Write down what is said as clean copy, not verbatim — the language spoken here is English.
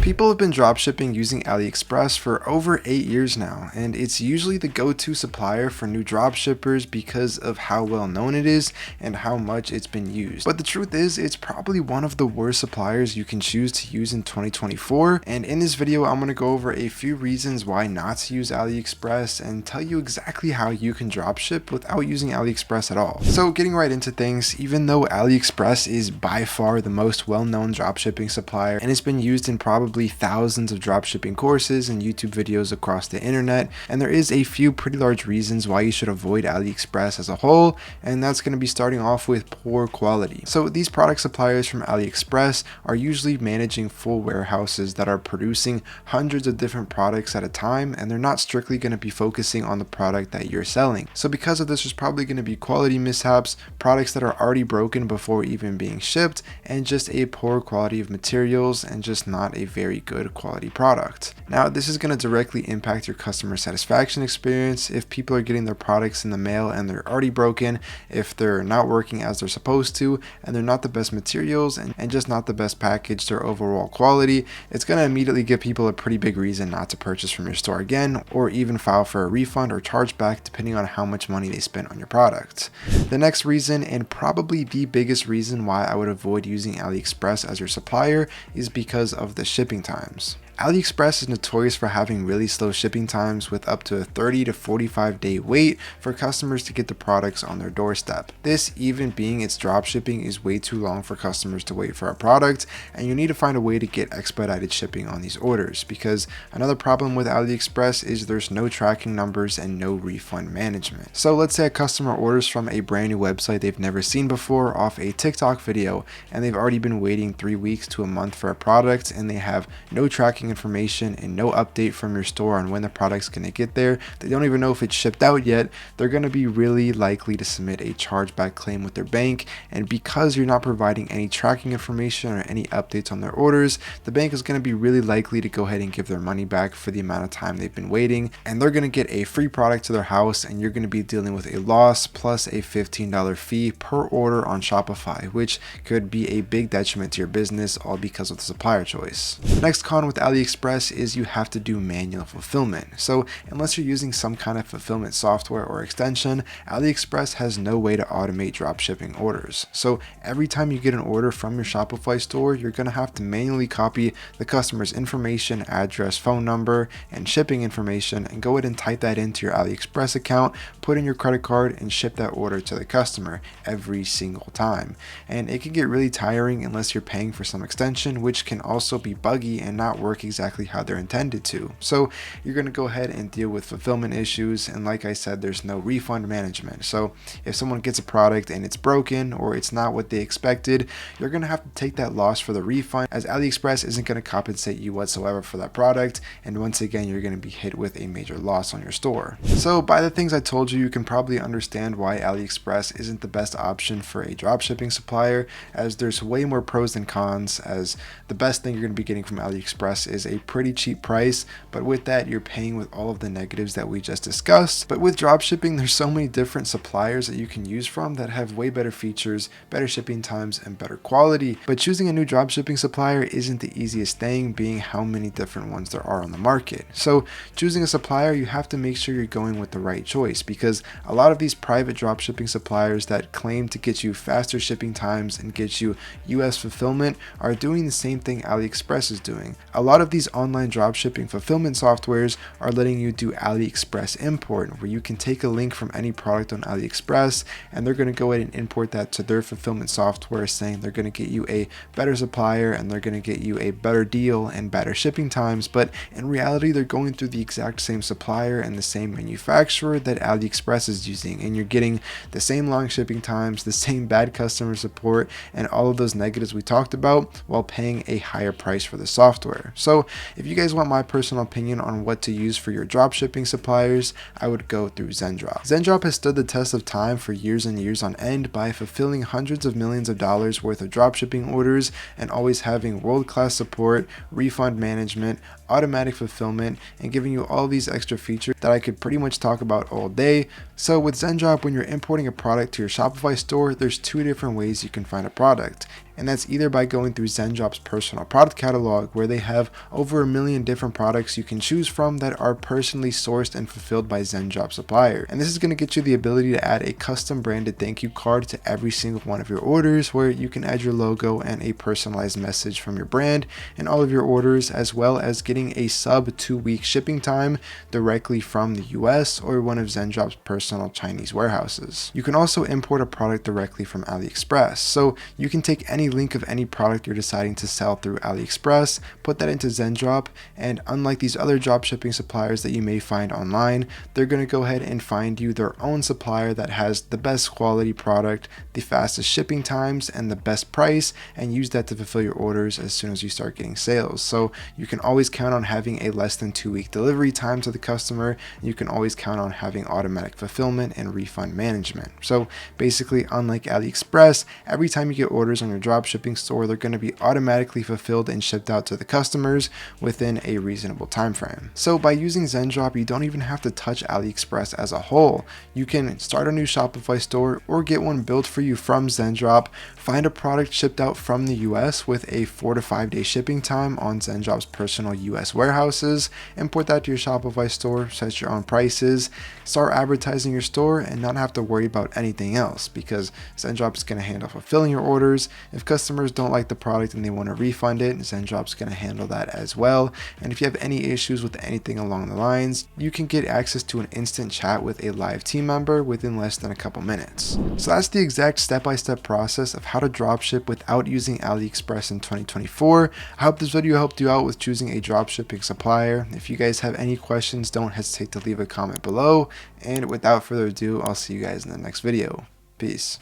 People have been dropshipping using AliExpress for over 8 years now, and it's usually the go-to supplier for new dropshippers because of how well known it is and how much it's been used. But the truth is, it's probably one of the worst suppliers you can choose to use in 2024, and in this video I'm going to go over a few reasons why not to use AliExpress and tell you exactly how you can dropship without using AliExpress at all. So getting right into things, even though AliExpress is by far the most well-known dropshipping supplier and it's been used in probably thousands of dropshipping courses and YouTube videos across the internet, and there is a few pretty large reasons why you should avoid AliExpress as a whole, and that's going to be starting off with poor quality. So these product suppliers from AliExpress are usually managing full warehouses that are producing hundreds of different products at a time, and they're not strictly going to be focusing on the product that you're selling. So because of this, there's probably going to be quality mishaps, products that are already broken before even being shipped, and just a poor quality of materials and just not a very good quality product. Now, this is going to directly impact your customer satisfaction experience if people are getting their products in the mail and they're already broken, if they're not working as they're supposed to, and they're not the best materials and just not the best packaged or overall quality. It's going to immediately give people a pretty big reason not to purchase from your store again, or even file for a refund or chargeback depending on how much money they spent on your product. The next reason, and probably the biggest reason why I would avoid using AliExpress as your supplier, is because of the shipping times. AliExpress is notorious for having really slow shipping times with up to a 30 to 45 day wait for customers to get the products on their doorstep. This, even being its dropshipping, is way too long for customers to wait for a product, and you need to find a way to get expedited shipping on these orders, because another problem with AliExpress is there's no tracking numbers and no refund management. So let's say a customer orders from a brand new website they've never seen before off a TikTok video, and they've already been waiting 3 weeks to a month for a product, and they have no tracking information and no update from your store on when the product's going to get there. They don't even know if it's shipped out yet. They're going to be really likely to submit a chargeback claim with their bank, and because you're not providing any tracking information or any updates on their orders, the bank is going to be really likely to go ahead and give their money back for the amount of time they've been waiting, and they're going to get a free product to their house, and you're going to be dealing with a loss plus a $15 fee per order on Shopify, which could be a big detriment to your business, all because of the supplier choice. The next con with AliExpress is you have to do manual fulfillment. So unless you're using some kind of fulfillment software or extension, AliExpress has no way to automate dropshipping orders. So every time you get an order from your Shopify store, you're going to have to manually copy the customer's information, address, phone number, and shipping information, and go ahead and type that into your AliExpress account, put in your credit card, and ship that order to the customer every single time. And it can get really tiring unless you're paying for some extension, which can also be buggy and not work exactly how they're intended to. So you're going to go ahead and deal with fulfillment issues, and like I said, there's no refund management. So if someone gets a product and it's broken or it's not what they expected, you're going to have to take that loss for the refund, as AliExpress isn't going to compensate you whatsoever for that product, and once again you're going to be hit with a major loss on your store. So by the things I told you, you can probably understand why AliExpress isn't the best option for a dropshipping supplier, as there's way more pros than cons, as the best thing you're going to be getting from AliExpress is a pretty cheap price, but with that you're paying with all of the negatives that we just discussed. But with dropshipping, there's so many different suppliers that you can use from that have way better features, better shipping times, and better quality. But choosing a new dropshipping supplier isn't the easiest thing, being how many different ones there are on the market. So choosing a supplier, you have to make sure you're going with the right choice, because a lot of these private dropshipping suppliers that claim to get you faster shipping times and get you US fulfillment are doing the same thing AliExpress is doing. A lot of these online dropshipping fulfillment softwares are letting you do AliExpress import, where you can take a link from any product on AliExpress and they're going to go ahead and import that to their fulfillment software, saying they're going to get you a better supplier and they're going to get you a better deal and better shipping times. But in reality, they're going through the exact same supplier and the same manufacturer that AliExpress is using, and you're getting the same long shipping times, the same bad customer support, and all of those negatives we talked about, while paying a higher price for the software. So if you guys want my personal opinion on what to use for your dropshipping suppliers, I would go through Zendrop. Zendrop has stood the test of time for years and years on end by fulfilling hundreds of millions of dollars worth of dropshipping orders and always having world-class support, refund management, automatic fulfillment, and giving you all these extra features that I could pretty much talk about all day. So with Zendrop, when you're importing a product to your Shopify store, there's two different ways you can find a product. and that's either by going through Zendrop's personal product catalog, where they have over 1 million different products you can choose from that are personally sourced and fulfilled by Zendrop supplier. And this is going to get you the ability to add a custom branded thank you card to every single one of your orders, where you can add your logo and a personalized message from your brand in all of your orders, as well as getting a sub 2-week shipping time directly from the US or one of Zendrop's personal Chinese warehouses. You can also import a product directly from AliExpress, so you can take any link of any product you're deciding to sell through AliExpress, put that into Zendrop, and unlike these other dropshipping suppliers that you may find online, they're going to go ahead and find you their own supplier that has the best quality product, the fastest shipping times, and the best price, and use that to fulfill your orders as soon as you start getting sales. So you can always count on having a less than 2-week delivery time to the customer, and you can always count on having automatic fulfillment and refund management. So basically, unlike AliExpress, every time you get orders on your dropshipping store, they're going to be automatically fulfilled and shipped out to the customers within a reasonable time frame. So by using Zendrop, you don't even have to touch AliExpress as a whole. You can start a new Shopify store or get one built for you from Zendrop, find a product shipped out from the US with a 4 to 5 day shipping time on Zendrop's personal US warehouses, import that to your Shopify store, set your own prices, start advertising your store, and not have to worry about anything else, because Zendrop is going to handle fulfilling your orders. If customers don't like the product and they want to refund it, Zendrop's going to handle that as well. And if you have any issues with anything along the lines, you can get access to an instant chat with a live team member within less than a couple minutes. So that's the exact step-by-step process of how to dropship without using AliExpress in 2024. I hope this video helped you out with choosing a dropshipping supplier. If you guys have any questions, don't hesitate to leave a comment below. And without further ado, I'll see you guys in the next video. Peace.